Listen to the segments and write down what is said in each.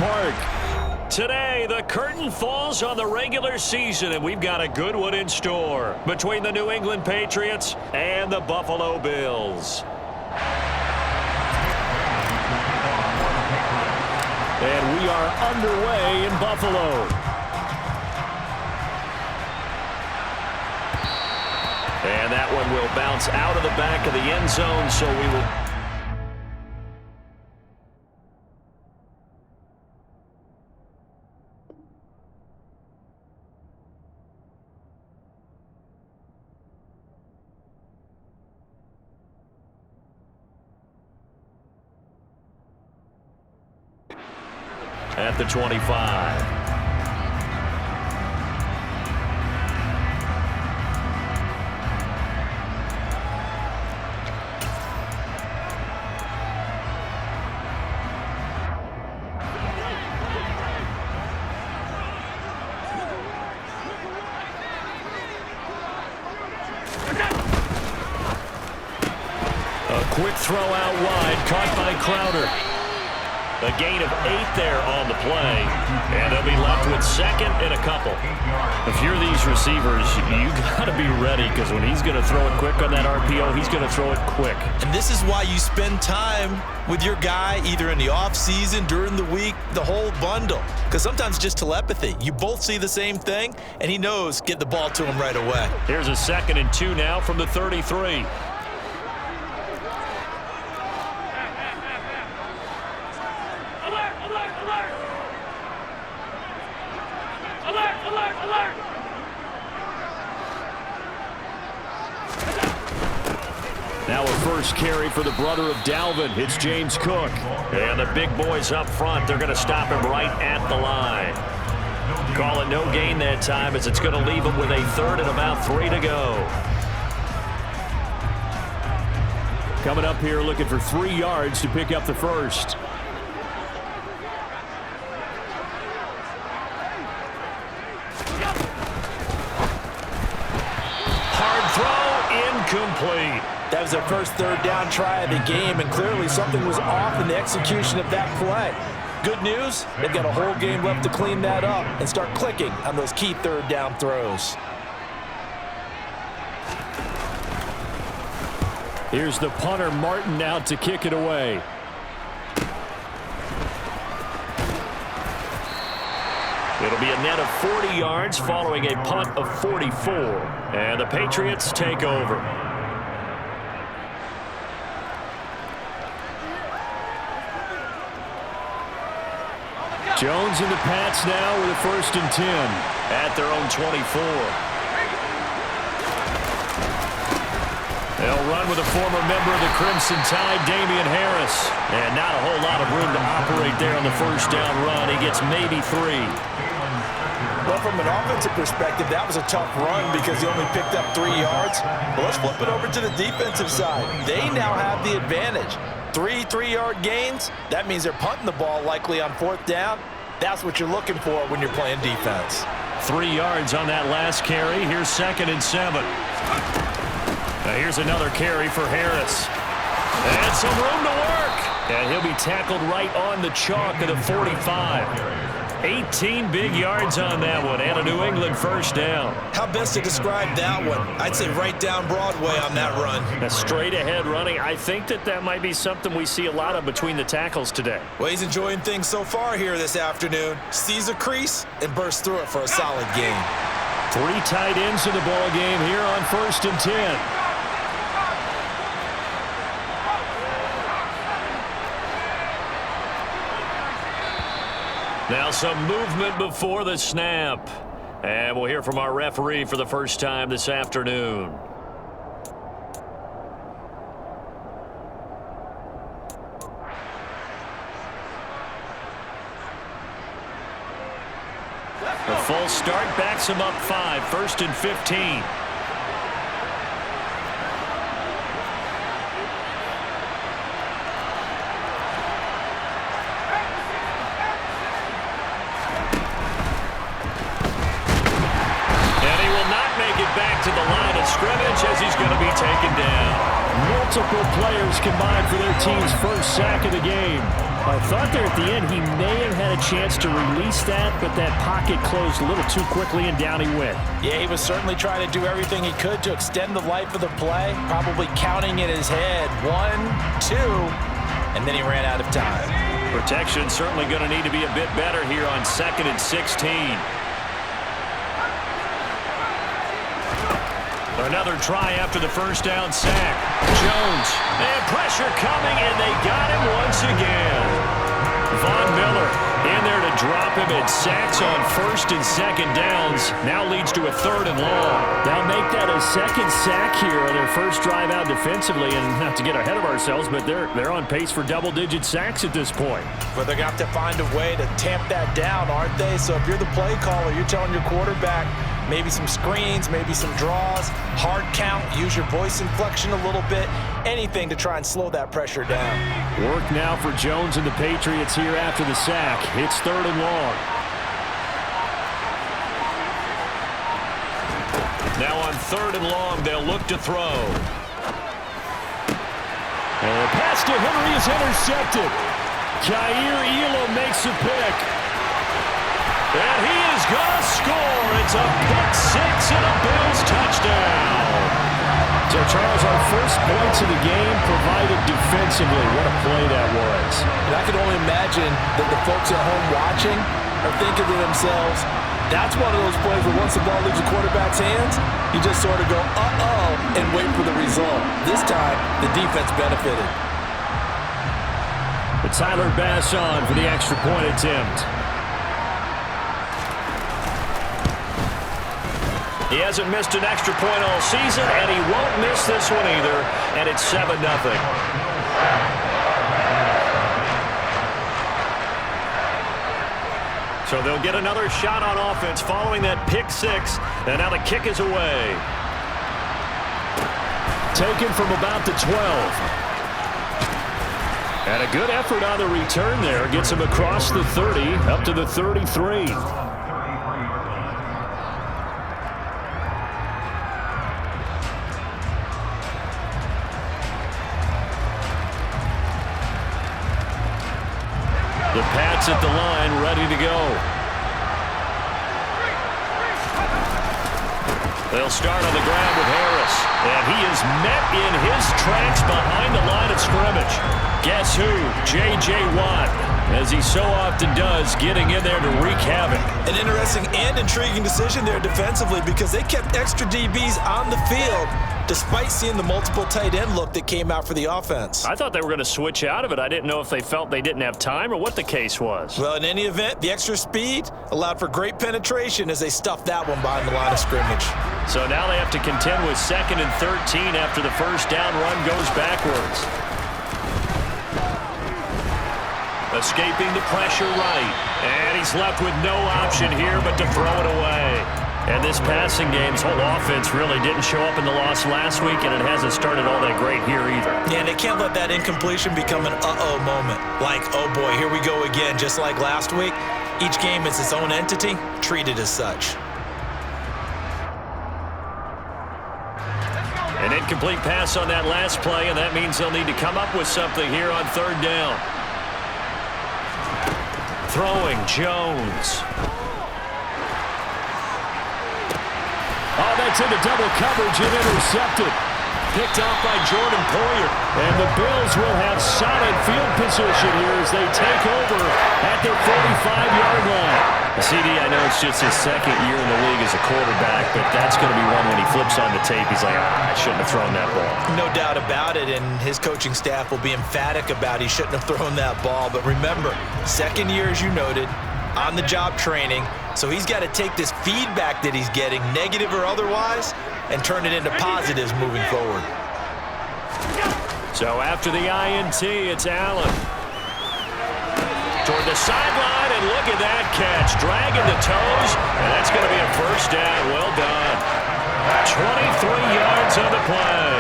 park. Today, the curtain falls on the regular season, and we've got a good one in store between the New England Patriots and the Buffalo Bills. And we are underway in Buffalo. And that one will bounce out of the back of the end zone, so we will... At the 25. A quick throw out wide, caught by Crowder. A gain of 8 there on the play, and they'll be left with second and a couple. If you're these receivers, you got to be ready, because when he's going to throw it quick on that RPO, he's going to throw it quick. And this is why you spend time with your guy either in the offseason, during the week, the whole bundle. Because sometimes just telepathy. You both see the same thing, and he knows get the ball to him right away. Here's a 2nd and 2 now from the 33. Now a first carry for the brother of Dalvin. It's James Cook. And the big boys up front, they're going to stop him right at the line. Call it no gain that time, as it's going to leave him with a 3rd and about 3 to go. Coming up here looking for 3 yards to pick up the first. Hard throw, incomplete. That was their first 3rd down try of the game, and clearly something was off in the execution of that play. Good news, they've got a whole game left to clean that up and start clicking on those key 3rd down throws. Here's the punter, Martin, out to kick it away. It'll be a net of 40 yards following a punt of 44. And the Patriots take over. Jones and the Pats now with a 1st and 10. At their own 24. They'll run with a former member of the Crimson Tide, Damian Harris. And not a whole lot of room to operate there on the 1st down run. He gets maybe 3. Well, from an offensive perspective, that was a tough run because he only picked up 3 yards. But let's flip it over to the defensive side. They now have the advantage. 3 3-yard gains, that means they're punting the ball likely on 4th down. That's what you're looking for when you're playing defense. 3 yards on that last carry. Here's 2nd and 7. Now here's another carry for Harris. And some room to work. And he'll be tackled right on the chalk of the 45. 18 big yards on that one, and a New England 1st down. How best to describe that one? I'd say right down Broadway on that run. A straight ahead running. I think that might be something we see a lot of between the tackles today. Well, he's enjoying things so far here this afternoon. Sees a crease and bursts through it for a solid gain. 3 tight ends in the ball game here on 1st and 10. Now some movement before the snap. And we'll hear from our referee for the first time this afternoon. The full start backs him up 5, 1st and 15. To the line of scrimmage as he's going to be taken down. Multiple players combined for their team's first sack of the game. I thought there at the end he may have had a chance to release that, but that pocket closed a little too quickly and down he went. Yeah, he was certainly trying to do everything he could to extend the life of the play, probably counting in his head 1, 2, and then he ran out of time. Protection certainly going to need to be a bit better here on 2nd and 16. Another try after the first down sack. Jones, and pressure coming, and they got him once again. Von Miller in there to drop him, and sacks on 1st and 2nd downs. Now leads to a 3rd and long. They'll make that a 2nd sack here on their first drive out defensively, and not to get ahead of ourselves, but they're on pace for double-digit sacks at this point. But they're going to have to find a way to tamp that down, aren't they? So if you're the play caller, you're telling your quarterback, maybe some screens, maybe some draws, hard count, use your voice inflection a little bit, anything to try and slow that pressure down. Work now for Jones and the Patriots here after the sack. It's 3rd and long. Now on 3rd and long, they'll look to throw. And the pass to Henry is intercepted. Kaiir Elam makes a pick. And he is going to score. It's a pick six and a Bills touchdown. So, Charles, our first points of the game provided defensively. What a play that was. And I can only imagine that the folks at home watching are thinking to themselves, that's one of those plays where once the ball leaves the quarterback's hands, you just sort of go, uh-oh, and wait for the result. This time, the defense benefited. But Tyler Bass on for the extra point attempt. He hasn't missed an extra point all season, and he won't miss this one either, and it's 7-0. So they'll get another shot on offense following that pick six, and now the kick is away. Taken from about the 12. And a good effort on the return there. Gets him across the 30, up to the 33. The Pats at the line, ready to go. They'll start on the ground with Harris. And he is met in his tracks behind the line of scrimmage. Guess who? J.J. Watt, as he so often does, getting in there to wreak havoc. An interesting and intriguing decision there defensively because they kept extra DBs on the field despite seeing the multiple tight end look that came out for the offense. I thought they were going to switch out of it. I didn't know if they felt they didn't have time or what the case was. Well, in any event, the extra speed allowed for great penetration as they stuffed that one behind the line of scrimmage. So now they have to contend with 2nd and 13 after the first down run goes backwards. Escaping the pressure right. And he's left with no option here but to throw it away. And this passing game's whole offense really didn't show up in the loss last week, and it hasn't started all that great here either. Yeah, and they can't let that incompletion become an uh-oh moment. Like, oh boy, here we go again, just like last week. Each game is its own entity, treated as such. An incomplete pass on that last play, and that means they'll need to come up with something here on 3rd down. Throwing Jones. Oh, that's into double coverage and intercepted. Picked off by Jordan Poyer. And the Bills will have solid field position here as they take over at their 45-yard line. CD, I know it's just his 2nd year in the league as a quarterback, but that's going to be one when he flips on the tape. He's like, I shouldn't have thrown that ball. No doubt about it, and his coaching staff will be emphatic about he shouldn't have thrown that ball. But remember, 2nd year, as you noted, on-the-job training, so he's got to take this feedback that he's getting, negative or otherwise, and turn it into positives moving forward. So after the INT, it's Allen. Toward the sideline, and look at that catch. Dragging the toes, and that's going to be a first down. Well done. 23 yards on the play.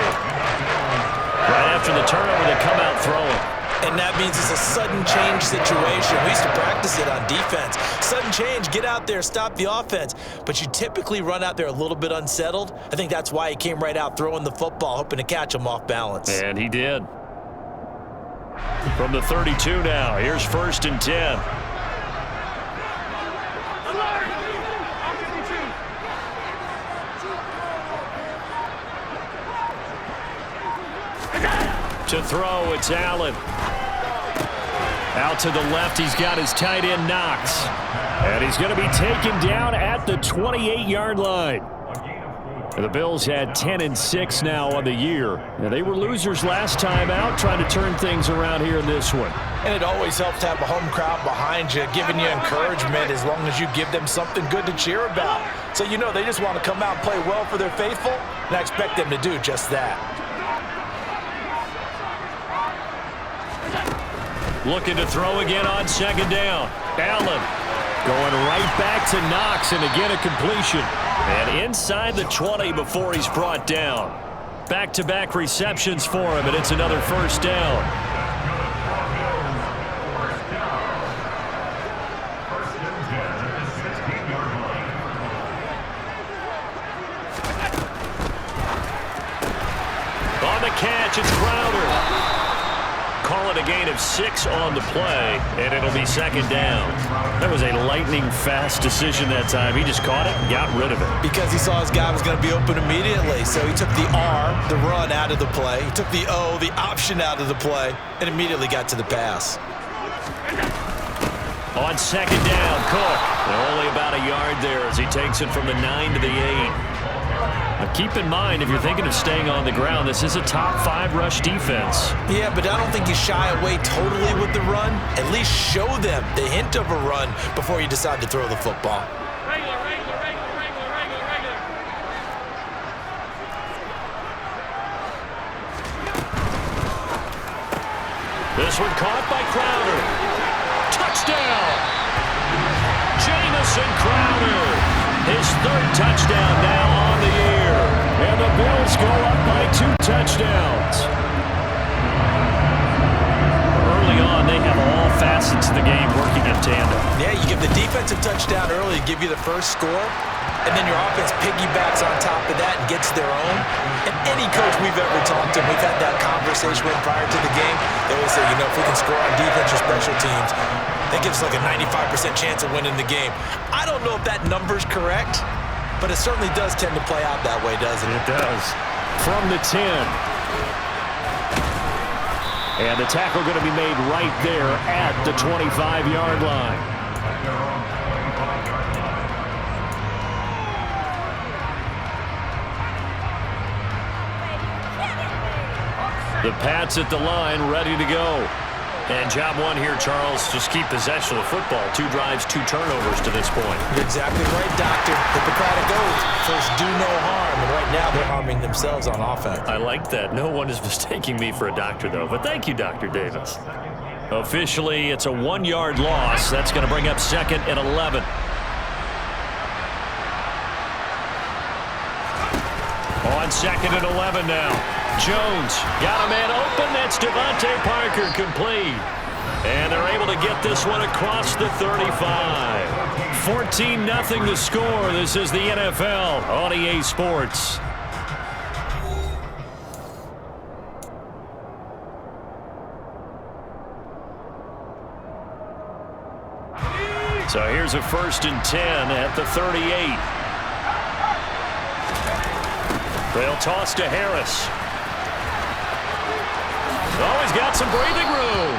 Right after the turnover, they come out throwing. And that means it's a sudden change situation. We used to practice it on defense. Sudden change, get out there, stop the offense. But you typically run out there a little bit unsettled. I think that's why he came right out throwing the football, hoping to catch him off balance. And he did. From the 32 now, here's 1st and 10. To throw, it's Allen. Out to the left, he's got his tight end Knox. And he's going to be taken down at the 28-yard line. The Bills had 10-6 now on the year. Now, they were losers last time out, trying to turn things around here in this one. And it always helps to have a home crowd behind you, giving you encouragement as long as you give them something good to cheer about. So you know they just want to come out and play well for their faithful, and I expect them to do just that. Looking to throw again on 2nd down. Allen going right back to Knox, and again a completion. And inside the 20 before he's brought down. Back-to-back receptions for him, and it's another 1st down. On the catch, it's Crowder. Call it a gain of 6 on the play, and it'll be 2nd down. That was a lightning-fast decision that time. He just caught it and got rid of it. Because he saw his guy was going to be open immediately, so he took the R, the run, out of the play. He took the O, the option, out of the play, and immediately got to the pass. On 2nd down, Cook. And only about a yard there as he takes it from the 9 to the 8. Now keep in mind, if you're thinking of staying on the ground, this is a top 5 rush defense. Yeah, but I don't think you shy away totally with the run. At least show them the hint of a run before you decide to throw the football. This one caught by Crowder. Touchdown! Jamison Crowder. His 3rd touchdown now on the year. And the Bills go up by 2 touchdowns. Early on, they have all facets of the game working in tandem. Yeah, you give the defensive touchdown early to give you the first score, and then your offense piggybacks on top of that and gets their own. And any coach we've ever talked to, we've had that conversation with prior to the game, they always say, you know, if we can score on defense or special teams, that gives like a 95% chance of winning the game. I don't know if that number's correct, but it certainly does tend to play out that way, doesn't it? It does. From the 10. And the tackle going to be made right there at the 25-yard line. The Pats at the line, ready to go. And job one here, Charles, just keep possession of the football. 2 drives, 2 turnovers to this point. You're exactly right, Doctor. Hippocratic oath. First, do no harm. And right now, they're harming themselves on offense. I like that. No one is mistaking me for a doctor, though. But thank you, Dr. Davis. Officially, it's a 1-yard loss. That's going to bring up 2nd and 11. On 2nd and 11 now. Jones got a man open. That's Devontae Parker, complete. And they're able to get this one across the 35. 14-0 the score. This is the NFL on EA Sports. So here's a 1st and 10 at the 38. They'll toss to Harris. Oh, he's got some breathing room.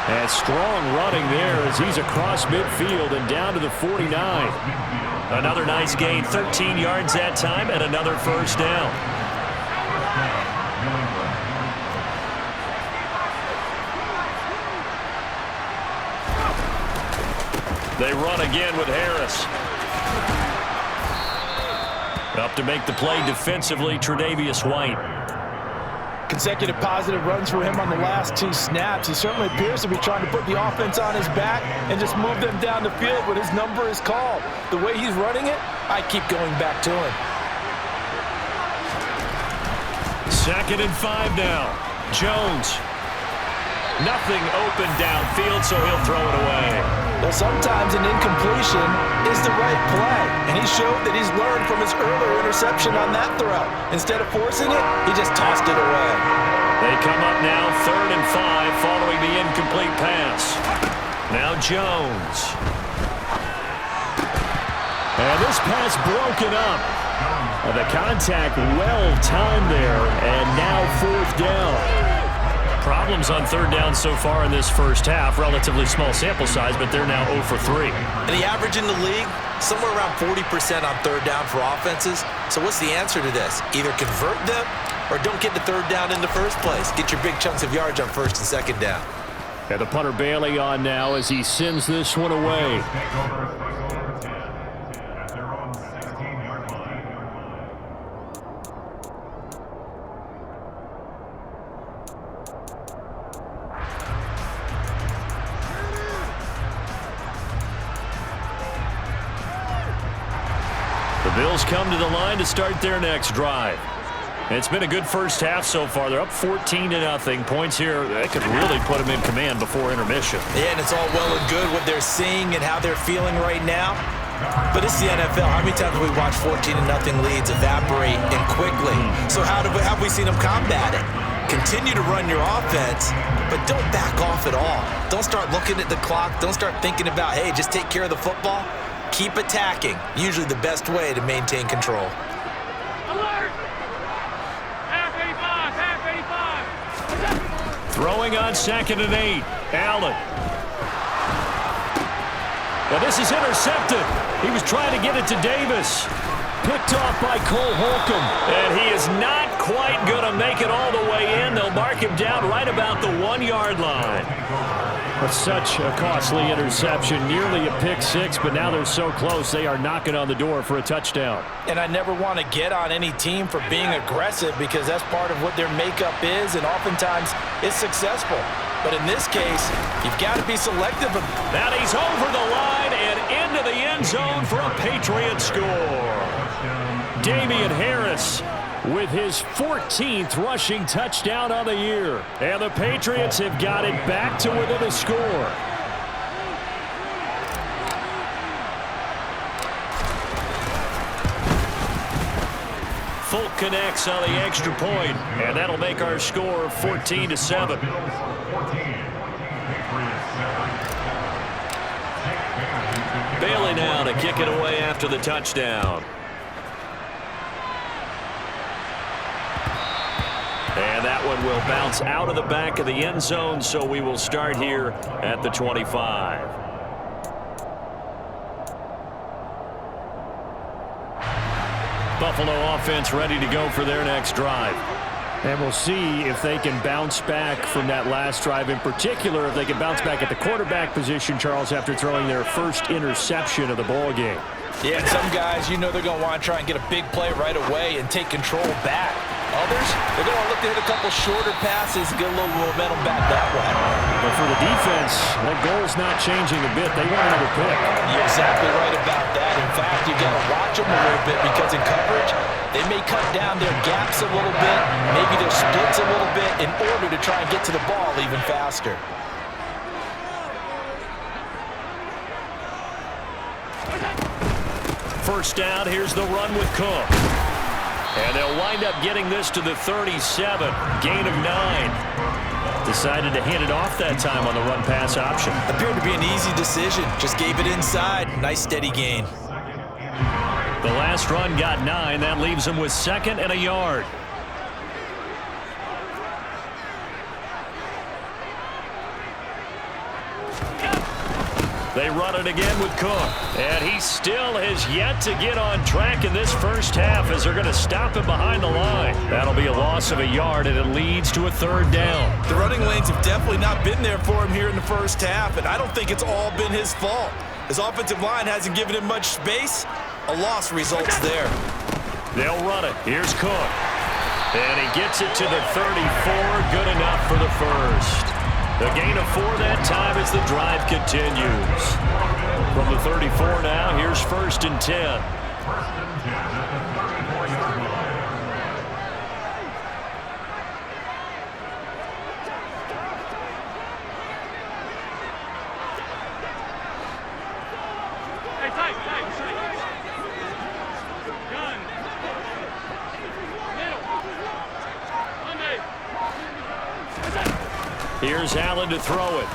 And strong running there as he's across midfield and down to the 49. Another nice gain, 13 yards that time, and another 1st down. They run again with Harris. Up to make the play defensively, Tre'Davious White. Consecutive positive runs for him on the last 2 snaps. He certainly appears to be trying to put the offense on his back and just move them down the field when his number is called. The way he's running it, I keep going back to him. 2nd and 5 now. Jones. Nothing open downfield, so he'll throw it away. Well, sometimes an incompletion is the right play, and he showed that he's learned from his earlier interception on that throw. Instead of forcing it, he just tossed it away. They come up now 3rd and 5 following the incomplete pass. Now Jones. And this pass broken up. The contact well timed there, and now 4th down. Problems on 3rd down so far in this first half. Relatively small sample size, but they're now 0 for 3. And the average in the league, somewhere around 40% on 3rd down for offenses. So what's the answer to this? Either convert them or don't get to 3rd down in the first place. Get your big chunks of yards on 1st and 2nd down. And the punter Bailey on now as he sends this one away. The Bills come to the line to start their next drive. It's been a good first half so far. They're up 14-0. Points here, that could really put them in command before intermission. Yeah, and it's all well and good what they're seeing and how they're feeling right now. But it's the NFL. How many times have we watched 14-0 leads evaporate and quickly? So how have we seen them combat it? Continue to run your offense, but don't back off at all. Don't start looking at the clock. Don't start thinking about, hey, just take care of the football. Keep attacking. Usually the best way to maintain control. Throwing on 2nd and 8. Allen. Now this is intercepted. He was trying to get it to Davis. Picked off by Cole Holcomb. And he is not quite going to make it all the way in. They'll mark him down right about the 1-yard line. But such a costly interception. Nearly a pick six, but now they're so close they are knocking on the door for a touchdown. And I never want to get on any team for being aggressive because that's part of what their makeup is, and oftentimes it's successful. But in this case, you've got to be selective. Now he's over the line and into the end zone for a Patriot score. Damian Harris with his 14th rushing touchdown on the year. And the Patriots have got it back to within a score. Folk connects on the extra point, and that'll make our score 14-7. Bailey now to kick it away after the touchdown. And that one will bounce out of the back of the end zone, so we will start here at the 25. Buffalo offense ready to go for their next drive. And we'll see if they can bounce back from that last drive. In particular, if they can bounce back at the quarterback position, Charles, after throwing their first interception of the ball game. Yeah, some guys, you know they're going to want to try and get a big play right away and take control back. Others, they're going to look to hit a couple shorter passes and get a little momentum back that way. But for the defense, that goal's not changing a bit. They want another pick. You're exactly right about that. In fact, you got to watch them a little bit because in coverage, they may cut down their gaps a little bit, maybe their splits a little bit in order to try and get to the ball even faster. First down, here's the run with Cook. And they'll wind up getting this to the 37. Gain of 9. Decided to hand it off that time on the run-pass option. Appeared to be an easy decision. Just gave it inside. Nice steady gain. The last run got 9. That leaves them with 2nd and a yard. They run it again with Cook. And he still has yet to get on track in this first half as they're going to stop him behind the line. That'll be a loss of a yard, and it leads to a 3rd down. The running lanes have definitely not been there for him here in the first half, and I don't think it's all been his fault. His offensive line hasn't given him much space. A loss results there. They'll run it. Here's Cook. And he gets it to the 34. Good enough for the first. The gain of 4 that time as the drive continues. From the 34 now, here's 1st and 10. Here's Allen to throw it.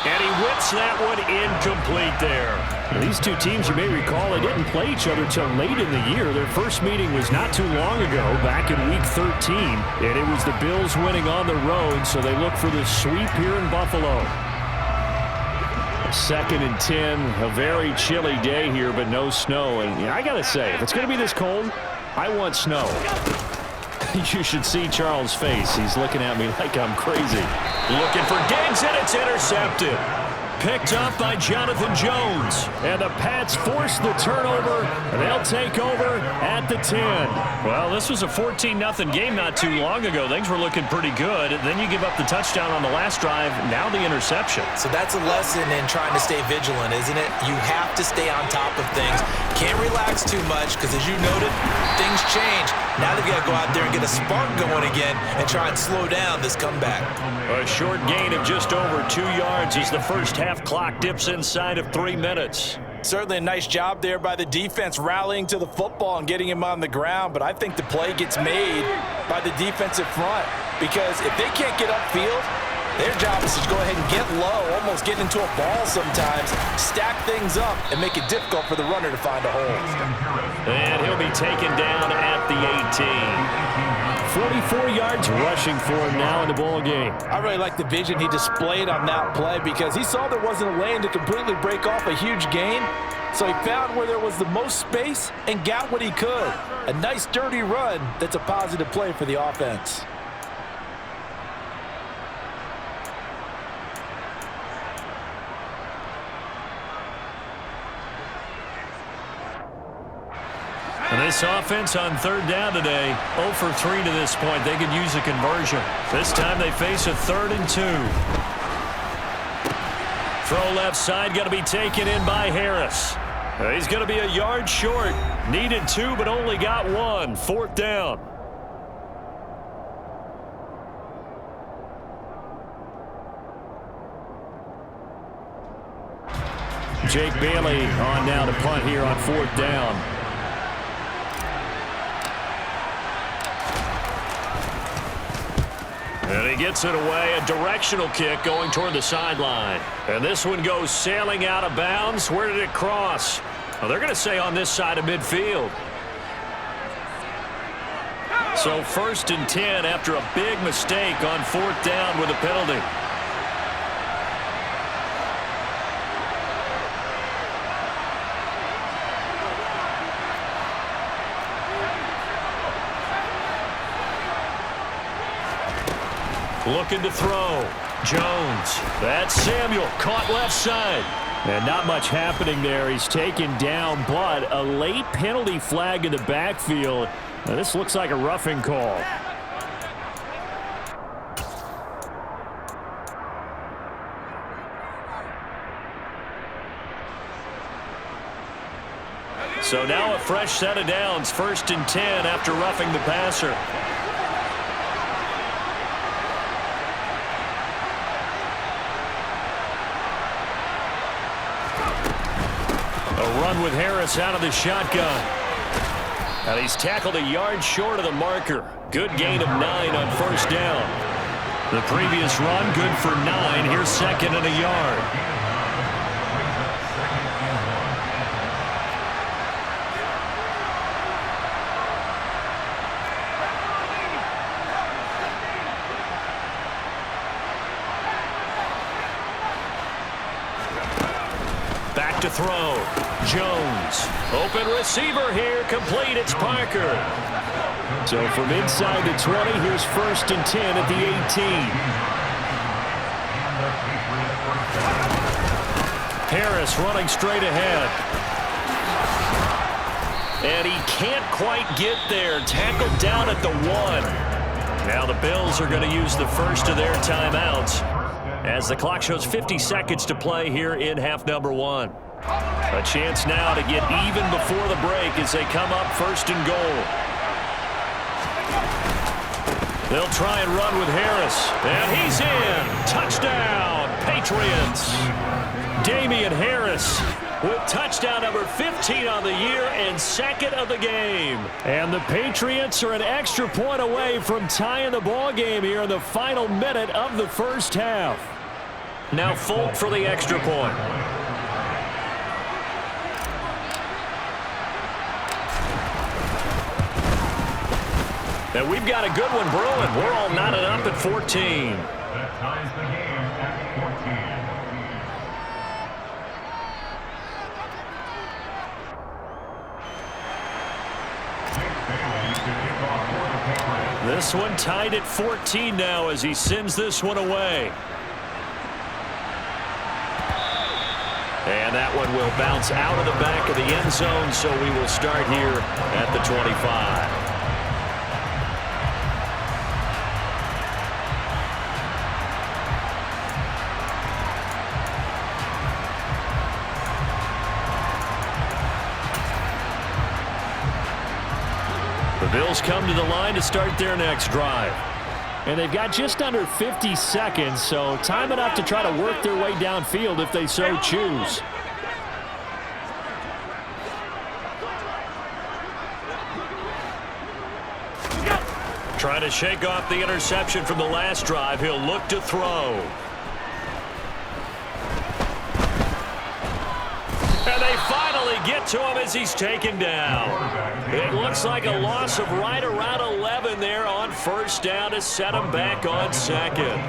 And he whips that one incomplete there. These two teams, you may recall, they didn't play each other till late in the year. Their first meeting was not too long ago, back in Week 13. And it was the Bills winning on the road, so they look for the sweep here in Buffalo. 2nd and 10, a very chilly day here, but no snow. And I got to say, if it's going to be this cold, I want snow. You should see Charles' face. He's looking at me like I'm crazy. Looking for Diggs, and it's intercepted. Picked up by Jonathan Jones. And the Pats force the turnover, and they'll take over at the 10. Well, this was a 14-0 game not too long ago. Things were looking pretty good. Then you give up the touchdown on the last drive. Now the interception. So that's a lesson in trying to stay vigilant, isn't it? You have to stay on top of things. Can't relax too much because, as you noted, things change. Now they've got to go out there and get a spark going again and try and slow down this comeback. A short gain of just over 2 yards as the first half clock dips inside of 3 minutes. Certainly a nice job there by the defense rallying to the football and getting him on the ground, but I think the play gets made by the defensive front because if they can't get upfield, their job is to go ahead and get low, almost get into a ball sometimes, stack things up, and make it difficult for the runner to find a hole. And he'll be taken down at the 18. 44 yards rushing for him now in the ball game. I really like the vision he displayed on that play because he saw there wasn't a lane to completely break off a huge gain. So he found where there was the most space and got what he could. A nice dirty run that's a positive play for the offense. And this offense on 3rd down today, 0 for 3 to this point. They could use a conversion. This time they face a 3rd and 2. Throw left side, going to be taken in by Harris. He's going to be a yard short. Needed 2, but only got 1. 4th down. Jake Bailey on now to punt here on 4th down. And he gets it away, a directional kick going toward the sideline. And this one goes sailing out of bounds. Where did it cross? Well, they're going to say on this side of midfield. So 1st and 10 after a big mistake on 4th down with a penalty. Looking to throw. Jones. That's Samuel. Caught left side. And not much happening there. He's taken down, but a late penalty flag in the backfield. Now, this looks like a roughing call. So now a fresh set of downs. 1st and 10 after roughing the passer. With Harris out of the shotgun. And he's tackled a yard short of the marker. Good gain of 9 on 1st down. The previous run, good for 9. Here's 2nd and a yard. Back to throw. Jones. Open receiver here. Complete. It's Parker. So from inside the 20, here's 1st and 10 at the 18. Harris running straight ahead. And he can't quite get there. Tackled down at the 1. Now the Bills are going to use the first of their timeouts as the clock shows 50 seconds to play here in half number 1. A chance now to get even before the break as they come up 1st and goal. They'll try and run with Harris. And he's in. Touchdown, Patriots. Damian Harris with touchdown number 15 on the year and second of the game. And the Patriots are an extra point away from tying the ball game here in the final minute of the first half. Now Folk for the extra point. And we've got a good one brewing. We're all knotted up at 14. That ties the game at 14. This one tied at 14 now as he sends this one away. And that one will bounce out of the back of the end zone, so we will start here at the 25. The Bills come to the line to start their next drive. And they've got just under 50 seconds, so time enough to try to work their way downfield if they so choose. Trying to shake off the interception from the last drive. He'll look to throw. And they finally get to him as he's taken down. It looks like a loss of right around 11 there on first down to set him back on second.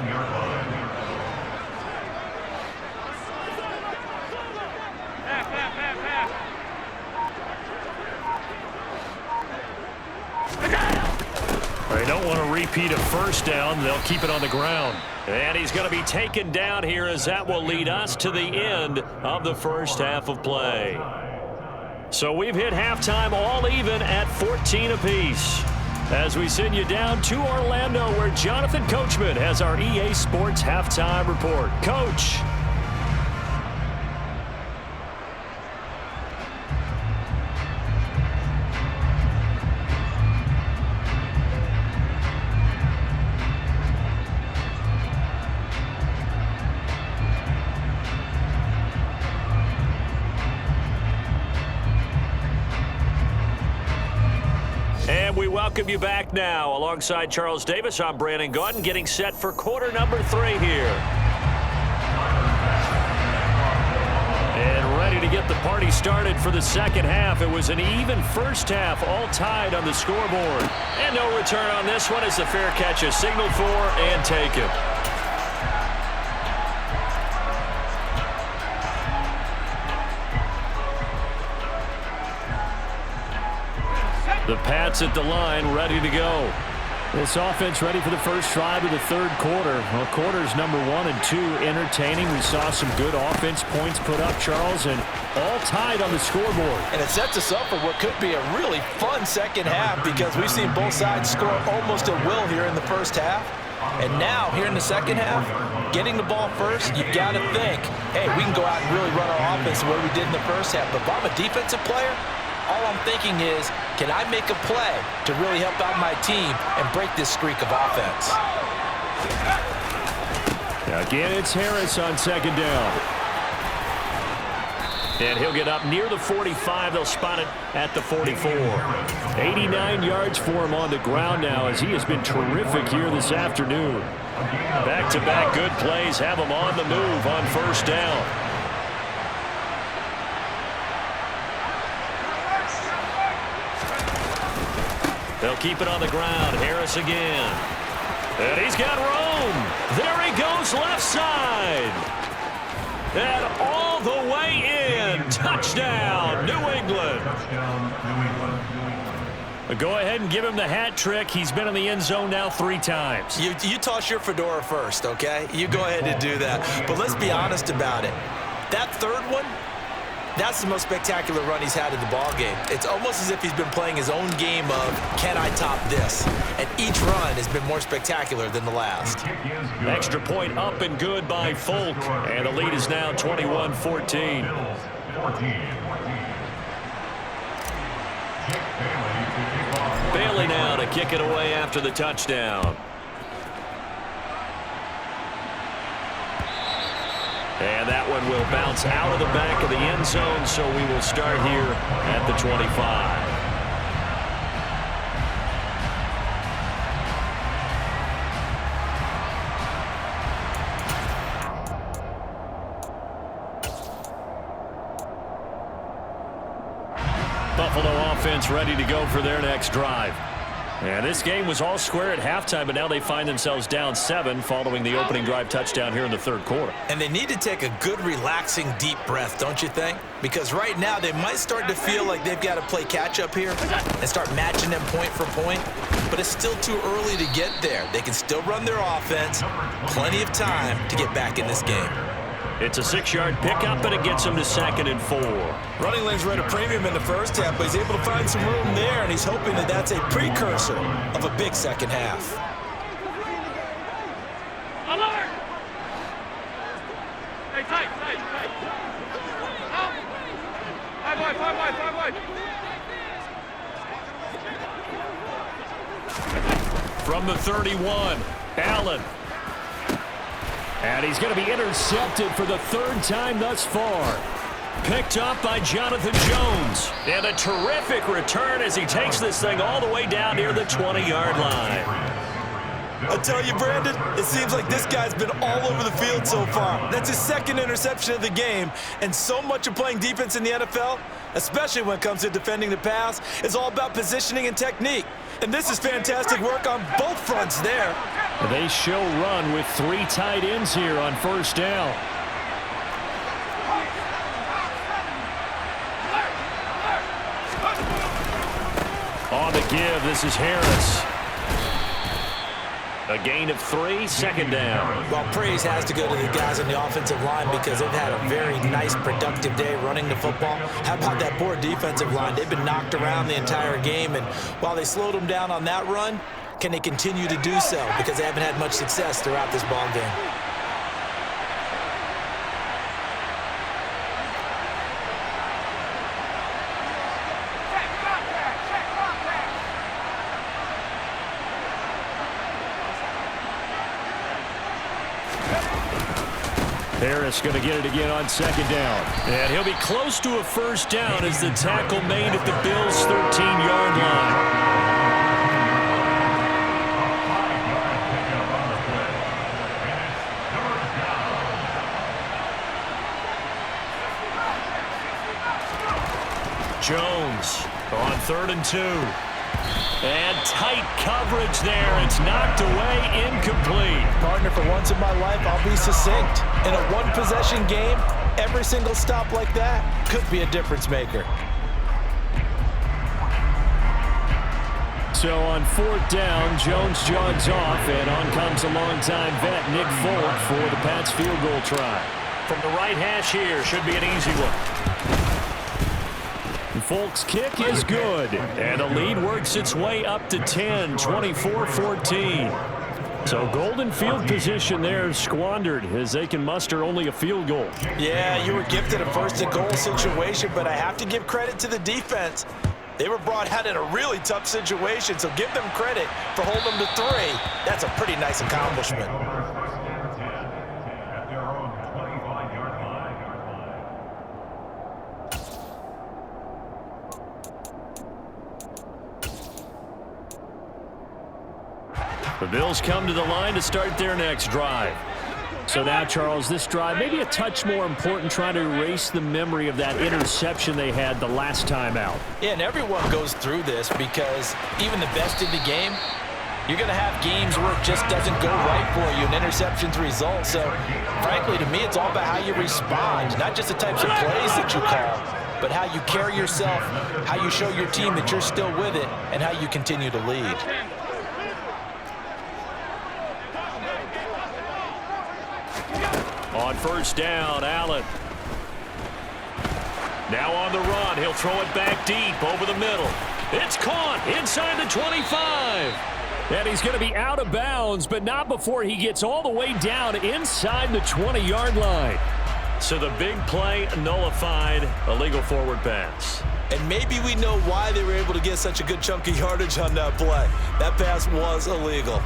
They don't want to repeat a first down. They'll keep it on the ground. And he's going to be taken down here as that will lead us to the end of the first half of play. So we've hit halftime all even at 14 apiece. As we send you down to Orlando where Jonathan Coachman has our EA Sports halftime report. Coach. We welcome you back now. Alongside Charles Davis, I'm Brandon Gaudin, getting set for quarter number 3 here. And ready to get the party started for the second half. It was an even first half, all tied on the scoreboard. And no return on this one as the fair catch is signaled for and taken. The Pats at the line, ready to go. This offense ready for the first drive of the third quarter. Well, quarters number 1 and 2 entertaining. We saw some good offense points put up, Charles, and all tied on the scoreboard. And it sets us up for what could be a really fun second half because we've seen both sides score almost at will here in the first half. And now, here in the second half, getting the ball first, you've got to think, hey, we can go out and really run our offense the way we did in the first half. But if I'm a defensive player, all I'm thinking is, can I make a play to really help out my team and break this streak of offense? Again, it's Harris on second down. And he'll get up near the 45. They'll spot it at the 44. 89 yards for him on the ground now as he has been terrific here this afternoon. Back-to-back good plays have him on the move on first down. They'll keep it on the ground. Harris again. And he's got room. There he goes left side. And all the way in. Touchdown, New England. Go ahead and give him the hat trick. He's been in the end zone now 3 times. You toss your fedora first, okay? You go ahead and do that. But let's be honest about it. That third one, that's the most spectacular run he's had in the ball game. It's almost as if he's been playing his own game of, can I top this? And each run has been more spectacular than the last. Extra point up and good by Folk. And the lead is now 21-14. Bailey now to kick it away after the touchdown. And that one will bounce out of the back of the end zone, so we will start here at the 25. Buffalo offense ready to go for their next drive. And this game was all square at halftime, but now they find themselves down 7 following the opening drive touchdown here in the third quarter. And they need to take a good, relaxing, deep breath, don't you think? Because right now they might start to feel like they've got to play catch-up here and start matching them point for point. But it's still too early to get there. They can still run their offense. Plenty of time to get back in this game. It's a 6-yard pickup, and it gets him to 2nd and 4. Running lanes were at a premium in the first half, but he's able to find some room there, and he's hoping that that's a precursor of a big second half. Alert! Hey, tight. Five wide. From the 31, Allen. And he's going to be intercepted for the 3rd time thus far. Picked up by Jonathan Jones. And a terrific return as he takes this thing all the way down near the 20-yard line. I tell you, Brandon, it seems like this guy's been all over the field so far. That's his 2nd interception of the game, and so much of playing defense in the NFL, especially when it comes to defending the pass, is all about positioning and technique. And this is fantastic work on both fronts there. They show run with 3 tight ends here on 1st down. On the give, this is Harris. A gain of 3, 2nd down. Well, praise has to go to the guys on the offensive line because they've had a very nice, productive day running the football. How about that poor defensive line? They've been knocked around the entire game, and while they slowed them down on that run, can they continue to do so? Because they haven't had much success throughout this ball game. Harris going to get it again on 2nd down. And he'll be close to a 1st down as the tackle made at the Bills' 13-yard line. Jones on 3rd and 2. And tight coverage there. It's knocked away, incomplete. Partner, for once in my life, I'll be succinct. In a one-possession game, every single stop like that could be a difference maker. So on 4th down, Jones jogs off, and on comes a longtime vet, Nick Folk, for the Pats field goal try. From the right hash here, should be an easy one. Folk's kick is good, and the lead works its way up to 10, 24-14. So golden field position there squandered as they can muster only a field goal. Yeah, you were gifted a 1st and goal situation, but I have to give credit to the defense. They were brought out in a really tough situation, so give them credit for holding them to 3. That's a pretty nice accomplishment. The Bills come to the line to start their next drive. So now, Charles, this drive maybe a touch more important, trying to erase the memory of that interception they had the last time out. Yeah, and everyone goes through this because even the best in the game, you're going to have games where it just doesn't go right for you, and interceptions result. So, frankly, to me, it's all about how you respond, not just the types of plays that you call, but how you carry yourself, how you show your team that you're still with it, and how you continue to lead. On 1st down, Allen. Now on the run. He'll throw it back deep over the middle. It's caught inside the 25. And he's going to be out of bounds, but not before he gets all the way down inside the 20-yard line. So the big play nullified, a legal forward pass. And maybe we know why they were able to get such a good chunk of yardage on that play. That pass was illegal.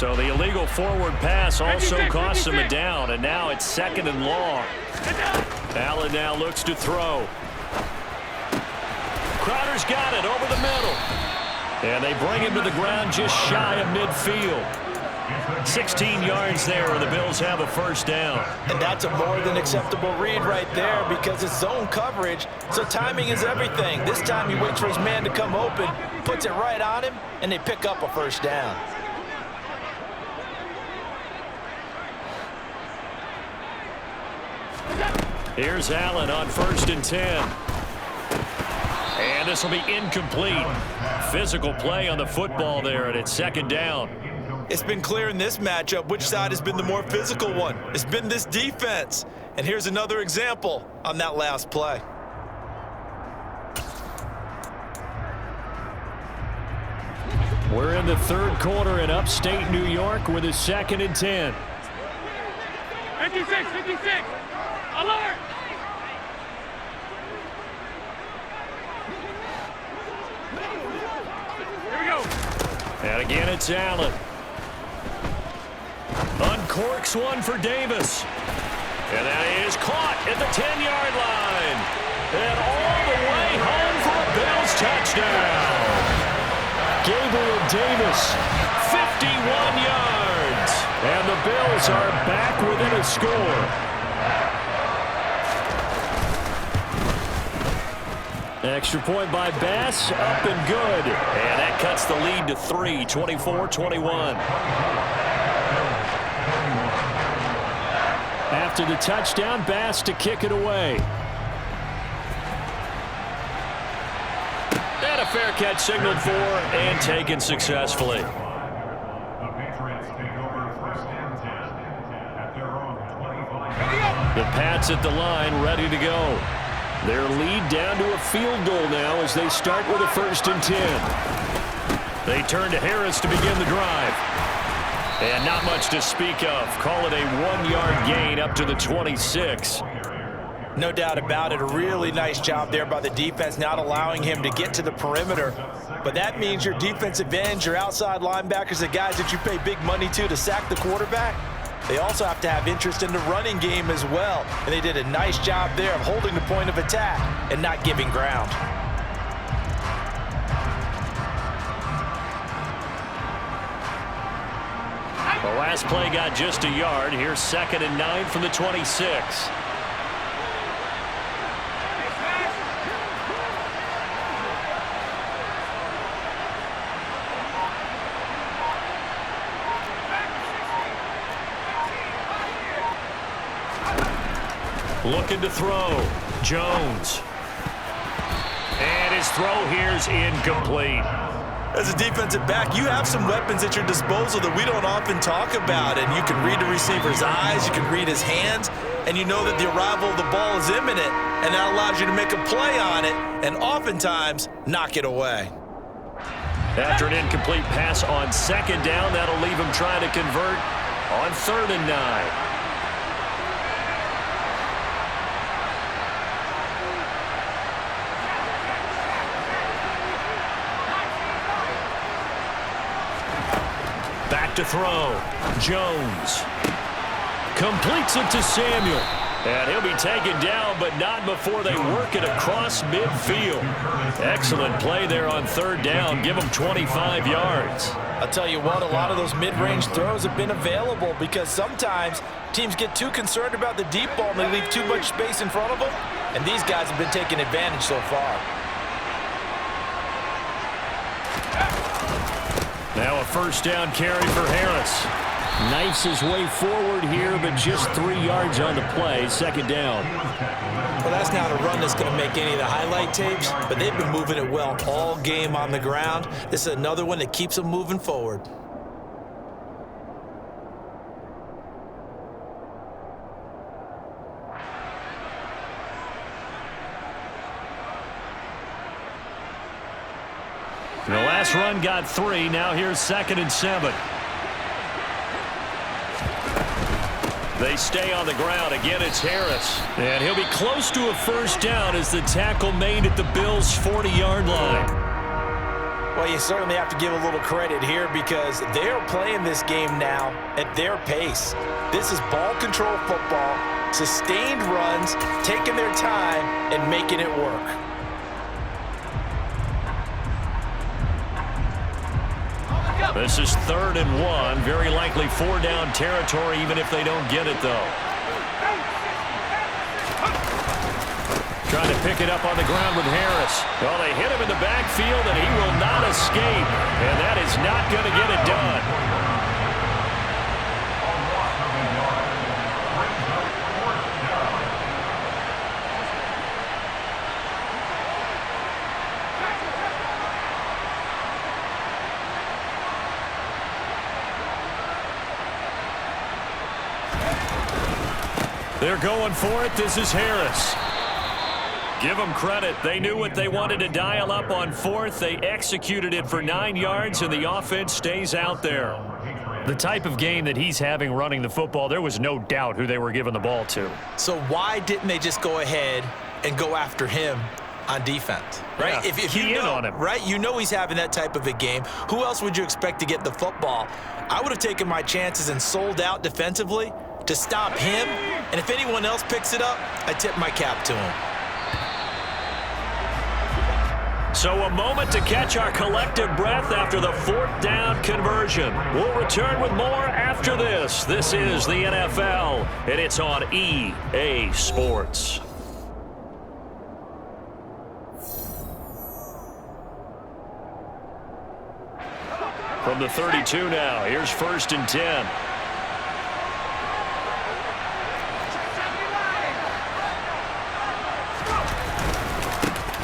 So the illegal forward pass also costs him a down, and now it's 2nd and long. Allen now looks to throw. Crowder's got it over the middle. And they bring him to the ground just shy of midfield. 16 yards there, and the Bills have a first down. And that's a more than acceptable read right there because it's zone coverage, so timing is everything. This time he waits for his man to come open, puts it right on him, and they pick up a first down. Here's Allen on 1st and 10. And this will be incomplete. Physical play on the football there, and it's 2nd down. It's been clear in this matchup which side has been the more physical one. It's been this defense. And here's another example on that last play. We're in the 3rd quarter in upstate New York with a 2nd and 10. 56, 56. Alert! Here we go. And again, it's Allen. Uncorks one for Davis. And that is caught at the 10-yard line. And all the way home for a Bills touchdown. Gabriel Davis, 51 yards. And the Bills are back within a score. Extra point by Bass, up and good. And that cuts the lead to 3, 24-21. After the touchdown, Bass to kick it away. And a fair catch signaled for and taken successfully. The Pats at the line, ready to go. Their lead down to a field goal now as they start with a 1st and 10. They turn to Harris to begin the drive. And not much to speak of. Call it a 1-yard gain up to the 26. No doubt about it. A really nice job there by the defense, not allowing him to get to the perimeter. But that means your defensive ends, your outside linebackers, the guys that you pay big money to sack the quarterback, they also have to have interest in the running game as well. And they did a nice job there of holding the point of attack and not giving ground. The last play got just a yard. Here's 2nd and 9 from the 26. Looking to throw. Jones. And his throw here's incomplete. As a defensive back, you have some weapons at your disposal that we don't often talk about. And you can read the receiver's eyes, you can read his hands, and you know that the arrival of the ball is imminent, and that allows you to make a play on it and oftentimes knock it away. After an incomplete pass on 2nd down, that'll leave him trying to convert on 3rd and 9. Back to throw. Jones completes it to Samuel. And he'll be taken down, but not before they work it across midfield. Excellent play there on 3rd down. Give them 25 yards. I'll tell you what, a lot of those mid-range throws have been available because sometimes teams get too concerned about the deep ball and they leave too much space in front of them. And these guys have been taking advantage so far. Now a 1st down carry for Harris. Knifes his way forward here, but just 3 yards on the play. 2nd down. Well, that's not a run that's going to make any of the highlight tapes, but they've been moving it well all game on the ground. This is another one that keeps them moving forward. The last run got 3. Now here's 2nd and 7. They stay on the ground. Again, it's Harris. And he'll be close to a 1st down as the tackle made at the Bills' 40-yard line. Well, you certainly have to give a little credit here because they're playing this game now at their pace. This is ball control football, sustained runs, taking their time and making it work. This is 3rd and 1. Very likely 4-down territory, even if they don't get it, though. Trying to pick it up on the ground with Harris. Well, they hit him in the backfield, and he will not escape. And that is not going to get it done. They're going for it. This is Harris. Give them credit. They knew what they wanted to dial up on 4th. They executed it for 9 yards, and the offense stays out there. The type of game that he's having running the football, there was no doubt who they were giving the ball to. So why didn't they just go ahead and go after him on defense, right? Yeah, if you know, on him. right, you know he's having that type of a game. Who else would you expect to get the football? I would have taken my chances and sold out defensively to stop him, and if anyone else picks it up, I tip my cap to him. So a moment to catch our collective breath after the 4th down conversion. We'll return with more after this. This is the NFL, and it's on EA Sports. From the 32 now, here's 1st and 10.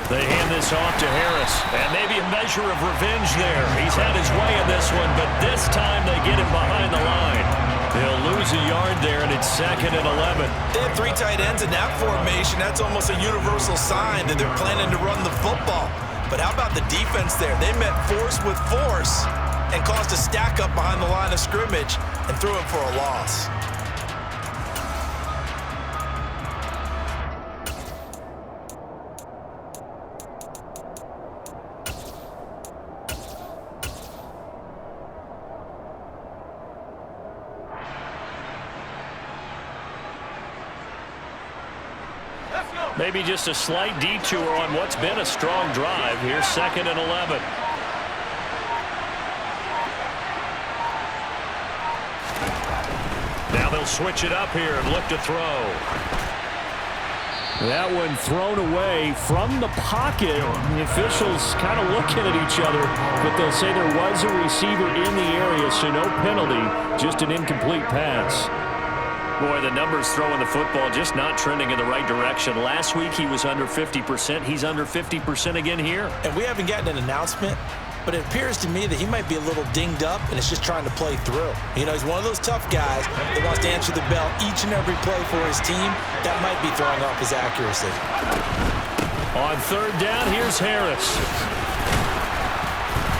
They hand this off to Harris, and maybe a measure of revenge there. He's had his way in this one, but this time they get him behind the line. They'll lose a yard there, and it's 2nd and 11. They have 3 tight ends in that formation. That's almost a universal sign that they're planning to run the football. But how about the defense there? They met force with force and caused a stack up behind the line of scrimmage and threw it for a loss. Maybe just a slight detour on what's been a strong drive. Here's 2nd and 11. Now they'll switch it up here and look to throw. That one thrown away from the pocket. The officials kind of looking at each other, but they'll say there was a receiver in the area, so no penalty, just an incomplete pass. Boy, the numbers throwing the football just not trending in the right direction. Last week he was under 50%. He's under 50% again here. And we haven't gotten an announcement, but it appears to me that he might be a little dinged up and is just trying to play through. You know, he's one of those tough guys that wants to answer the bell each and every play for his team. That might be throwing off his accuracy. On 3rd down, here's Harris.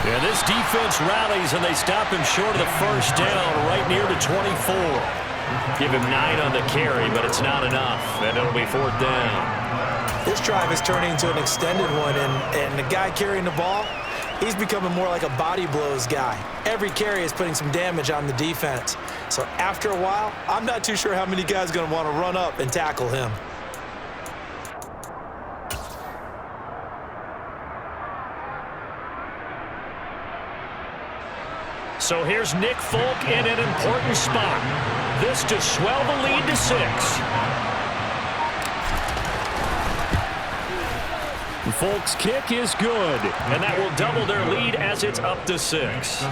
And this defense rallies, and they stop him short of the 1st down right near the 24. Give him 9 on the carry, but it's not enough, and it'll be 4th down. This drive is turning into an extended one, and the guy carrying the ball, he's becoming more like a body blows guy. Every carry is putting some damage on the defense. So after a while, I'm not too sure how many guys are going to want to run up and tackle him. So here's Nick Folk in an important spot. This to swell the lead to 6. Folk's kick is good, and that will double their lead as it's up to 6.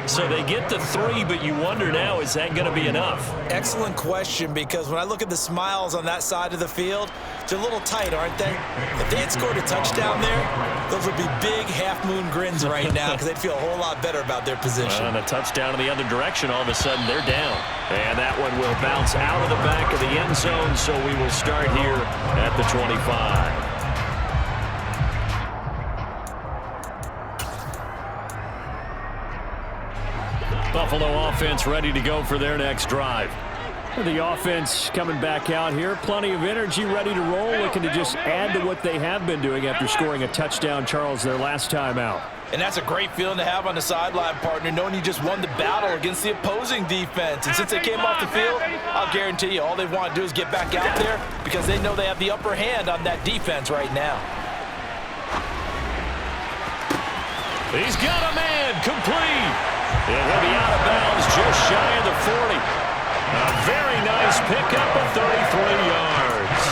So they get the 3, but you wonder now, is that going to be enough? Excellent question, because when I look at the smiles on that side of the field, they're a little tight, aren't they? If they had scored a touchdown there, those would be big half-moon grins right now because they'd feel a whole lot better about their position. And a touchdown in the other direction, all of a sudden they're down. And that one will bounce out of the back of the end zone, so we will start here at the 25. Buffalo offense ready to go for their next drive. The offense coming back out here. Plenty of energy, ready to roll, looking to just add to what they have been doing after scoring a touchdown, Charles, their last time out. And that's a great feeling to have on the sideline, partner, knowing you just won the battle against the opposing defense. And since they came off the field, I'll guarantee you all they want to do is get back out there because they know they have the upper hand on that defense right now. He's got a man, complete. And he'll be out of bounds just shy of the 40. A very nice pickup of 33 yards.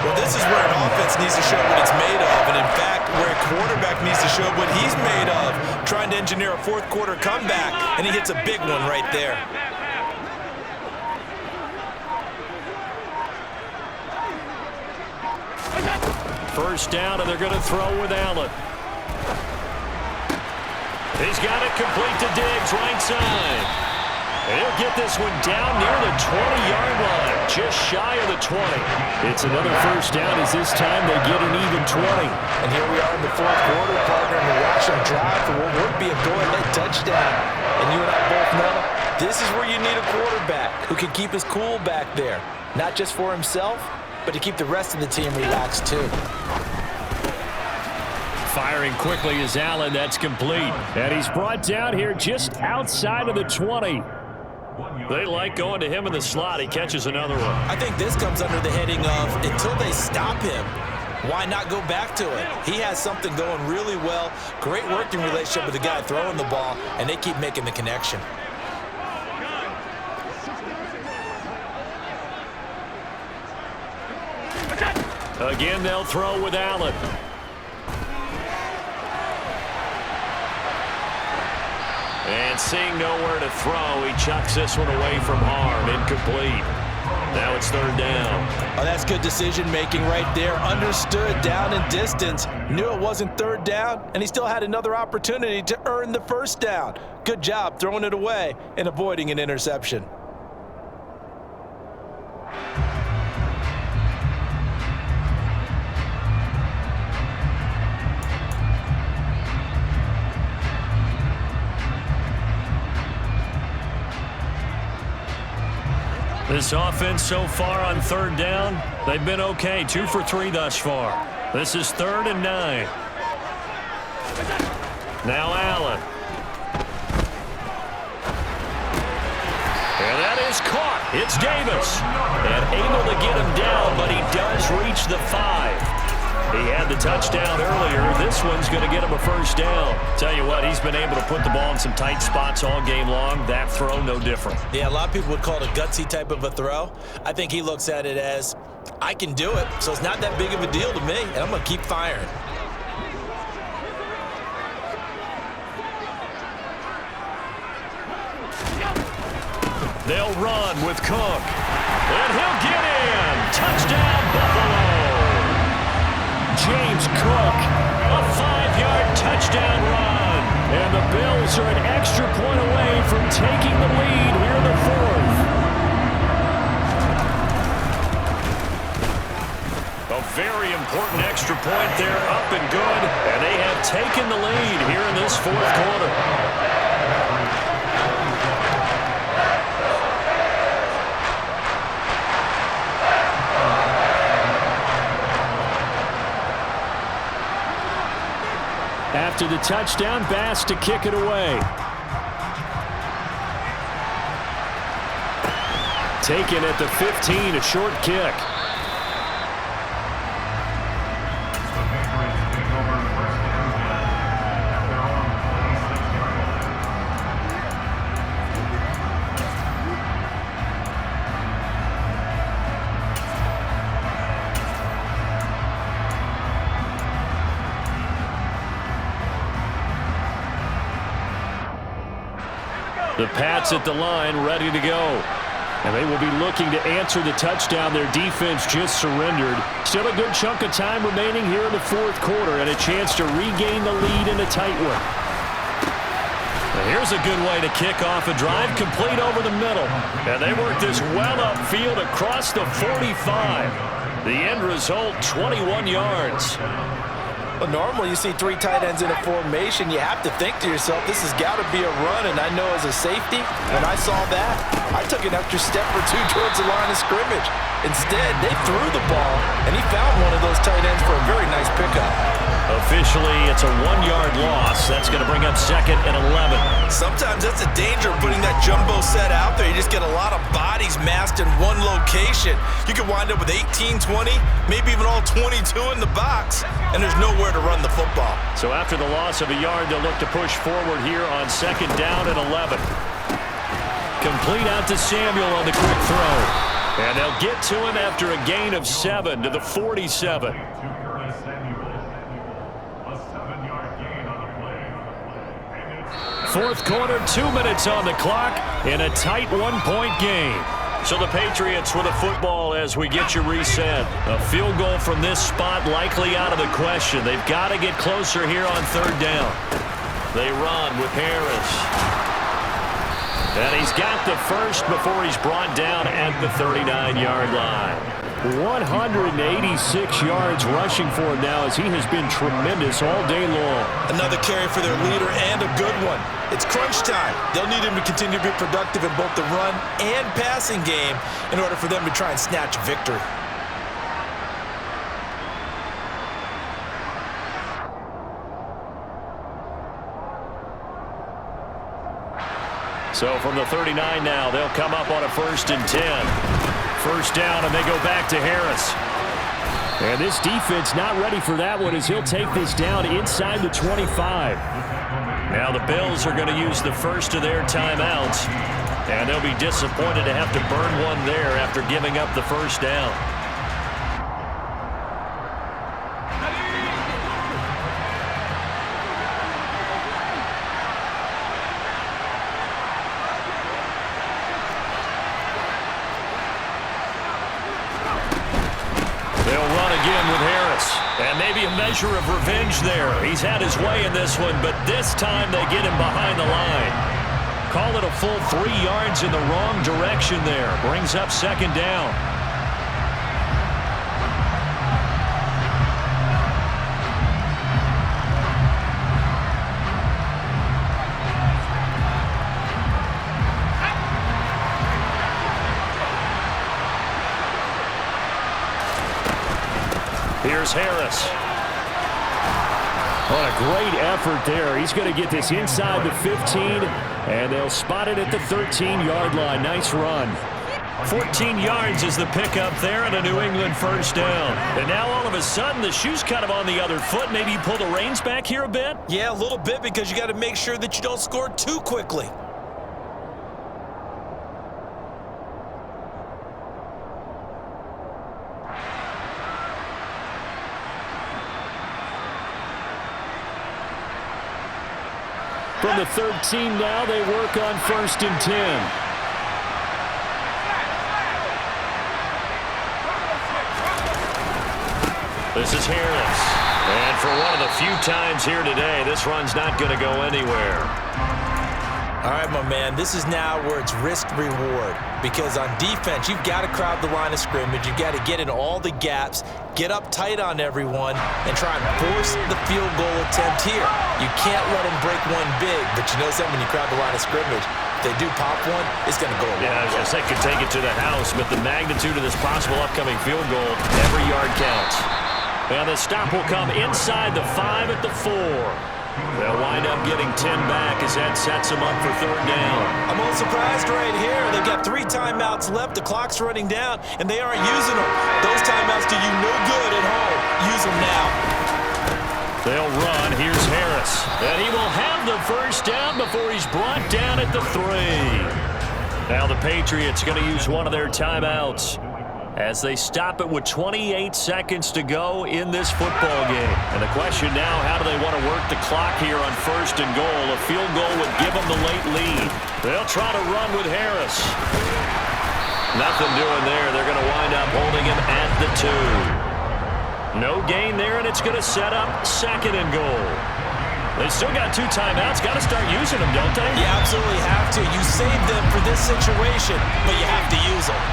Well, this is where an offense needs to show what it's made of, and in fact, where a quarterback needs to show what he's made of, trying to engineer a fourth quarter comeback, and he hits a big one right there. First down, and they're going to throw with Allen. He's got it complete to Diggs, right side. And he'll get this one down near the 20-yard line, just shy of the 20. It's another first down as this time they get an even 20. And here we are in the fourth quarter, partner, and we watch them drive for what would be a go-ahead touchdown. And you and I both know this is where you need a quarterback who can keep his cool back there, not just for himself, but to keep the rest of the team relaxed too. Firing quickly is Allen. That's complete. And he's brought down here just outside of the 20. They like going to him in the slot. He catches another one. I think this comes under the heading of until they stop him, why not go back to it? He has something going really well. Great working relationship with the guy throwing the ball, and they keep making the connection. Again, they'll throw with Allen. And seeing nowhere to throw, he chucks this one away from harm. Incomplete. Now it's third down. Oh, that's good decision-making right there. Understood down and distance. Knew it wasn't third down, and he still had another opportunity to earn the first down. Good job throwing it away and avoiding an interception. This offense so far on third down, they've been okay. 2 for 3 thus far. This is 3rd and 9. Now Allen. And that is caught. It's Davis. And able to get him down, but he does reach the 5. He had the touchdown earlier. This one's going to get him a first down. Tell you what, he's been able to put the ball in some tight spots all game long. That throw, no different. Yeah, a lot of people would call it a gutsy type of a throw. I think he looks at it as, I can do it, so it's not that big of a deal to me, and I'm going to keep firing. They'll run with Cook. And he'll get in. Touchdown, Buffalo. James Cook, a 5-yard touchdown run. And the Bills are an extra point away from taking the lead here in the 4th. A very important extra point there, up and good. And they have taken the lead here in this 4th quarter. After the touchdown, Bass to kick it away. Taken at the 15, a short kick. The Pats at the line, ready to go. And they will be looking to answer the touchdown their defense just surrendered. Still a good chunk of time remaining here in the 4th quarter and a chance to regain the lead in a tight one. Now here's a good way to kick off a drive, complete over the middle. And they work this well upfield across the 45. The end result, 21 yards. Well, normally you see 3 tight ends in a formation. You have to think to yourself, this has got to be a run. And I know as a safety, when I saw that, I took an extra step or 2 towards the line of scrimmage. Instead, they threw the ball, and he found one of those tight ends for a very nice pickup. Officially, it's a 1-yard loss. That's going to bring up 2nd and 11. Sometimes that's the danger of putting that jumbo set out there. You just get a lot of bodies massed in one location. You could wind up with 18, 20, maybe even all 22 in the box, and there's nowhere to run the football. So after the loss of a yard, they'll look to push forward here on 2nd down and 11. Complete out to Samuel on the quick throw. And they'll get to him after a gain of 7 to the 47. Fourth quarter, 2 minutes on the clock in a tight 1-point game. So the Patriots with a football as we get you reset. A field goal from this spot likely out of the question. They've got to get closer here on 3rd down. They run with Harris. And he's got the first before he's brought down at the 39-yard line. 186 yards rushing for him now as he has been tremendous all day long. Another carry for their leader and a good one. It's crunch time. They'll need him to continue to be productive in both the run and passing game in order for them to try and snatch victory. So from the 39 now, they'll come up on a 1st and 10. 1st down, and they go back to Harris. And this defense not ready for that one as he'll take this down inside the 25. Now the Bills are going to use the first of their timeouts, and they'll be disappointed to have to burn one there after giving up the 1st down. And maybe a measure of revenge there. He's had his way in this one, but this time they get him behind the line. Call it a full 3 yards in the wrong direction there. Brings up 2nd down. Here's Harris. What a great effort there. He's going to get this inside the 15, and they'll spot it at the 13-yard line. Nice run. 14 yards is the pickup there and a New England 1st down. And now all of a sudden the shoe's kind of on the other foot. Maybe you pull the reins back here a bit? Yeah, a little bit because you got to make sure that you don't score too quickly. From the 13 now, they work on 1st and 10. This is Harris. And for one of the few times here today, this run's not going to go anywhere. All right, my man, this is now where it's risk-reward. Because on defense, you've got to crowd the line of scrimmage. You've got to get in all the gaps, get up tight on everyone, and try and force the field goal attempt here. You can't let them break one big, but you know something, when you crowd the line of scrimmage, if they do pop one, it's going to go away. Yeah, I was going to say, could take it to the house, but the magnitude of this possible upcoming field goal, every yard counts. And the stop will come inside the 5 at the 4. They'll wind up getting 10 back as that sets them up for 3rd down. I'm a little surprised right here. They've got 3 timeouts left. The clock's running down, and they aren't using them. Those timeouts do you no good at home. Use them now. They'll run. Here's Harris. And he will have the 1st down before he's brought down at the 3. Now the Patriots going to use one of their timeouts as they stop it with 28 seconds to go in this football game. And the question now, how do they want to work the clock here on 1st and goal? A field goal would give them the late lead. They'll try to run with Harris. Nothing doing there. They're going to wind up holding him at the 2. No gain there, and it's going to set up 2nd and goal. They still got 2 timeouts. Got to start using them, don't they? You absolutely have to. You save them for this situation, but you have to use them.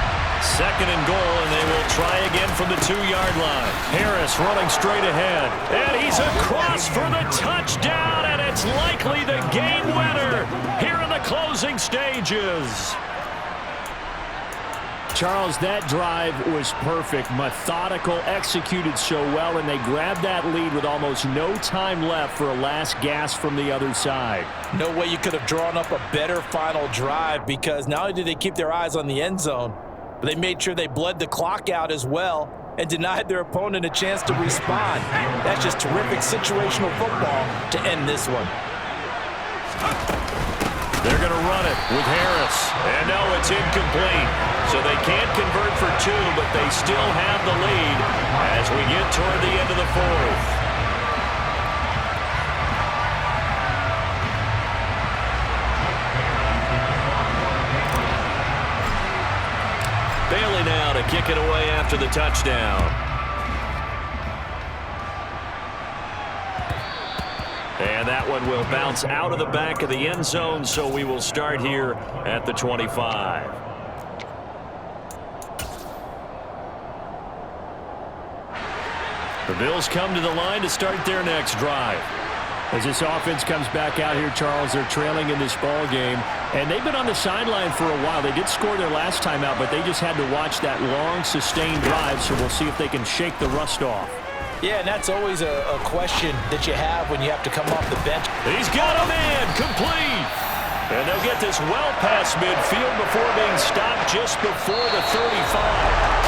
2nd and goal, and they will try again from the 2-yard line. Harris running straight ahead, and he's across for the touchdown, and it's likely the game winner here in the closing stages. Charles, that drive was perfect, methodical, executed so well, and they grabbed that lead with almost no time left for a last gasp from the other side. No way you could have drawn up a better final drive, because not only did they keep their eyes on the end zone, but they made sure they bled the clock out as well and denied their opponent a chance to respond. That's just terrific situational football to end this one. They're going to run it with Harris. And no, it's incomplete. So they can't convert for 2, but they still have the lead as we get toward the end of the fourth. Bailey now to kick it away after the touchdown. And that one will bounce out of the back of the end zone, so we will start here at the 25. The Bills come to the line to start their next drive. As this offense comes back out here, Charles, they're trailing in this ball game, and they've been on the sideline for a while. They did score their last time out, but they just had to watch that long, sustained drive, so we'll see if they can shake the rust off. Yeah, and that's always a question that you have when you have to come off the bench. He's got a man, complete. And they'll get this well past midfield before being stopped just before the 35.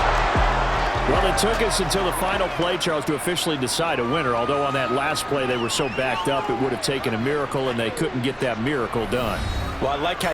Well, it took us until the final play, Charles, to officially decide a winner, although on that last play they were so backed up it would have taken a miracle, and they couldn't get that miracle done. Well, I like how